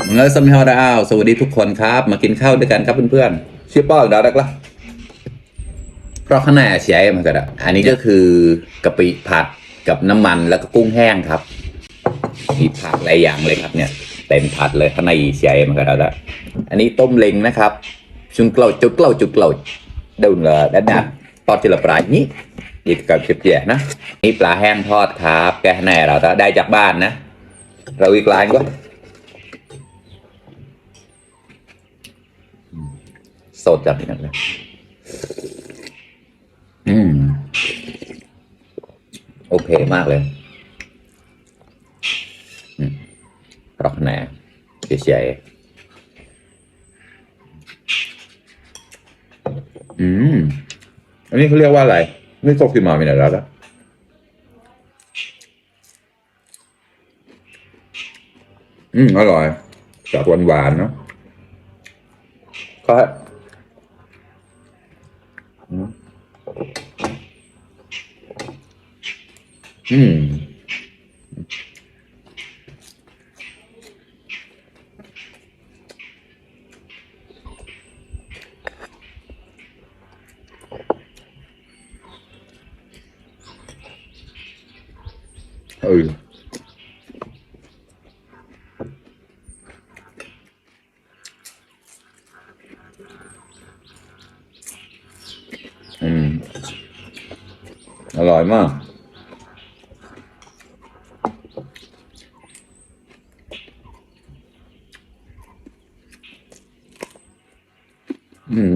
เงยสมิฮอดาวสวัสดีทุกคนครับมากินข้าวด้วยกันครับเพื่อนๆชื่อป้ออีกแล้วละเพราะข้างในเสียมันก็ได้อันนี้ก็คือกะปิผัดกับน้ำมันแล้วก็กุ้งแห้งครับมีผักหลายอย่างเลยครับเนี่ยเต็มผัดเลยข้างในเสียมันก็ได้อันนี้ต้มเล้งนะครับชุนเกลาจุดเกลาจุดเกลาเดินเลยดัดดัดทอดทีละปลายนี้อีกกับเฉียบๆนะนี่ปลาแห้งทอดครับแกข้างในเราได้จากบ้านนะเราอีกลายก็สดจากที่นั่นเลยอืมโอเคมากเลยรักแหน่เฉยๆอันนี้เขาเรียกว่าอะไรไม่โซกิมามีอะไรแล้วอร่อยจากหวานๆเนาะก็อืมเอออืมอร่อยมาก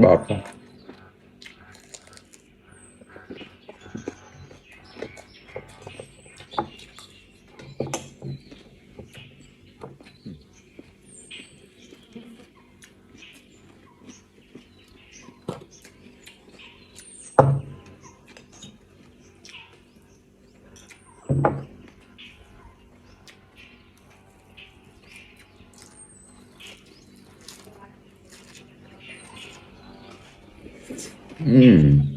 บอกอืม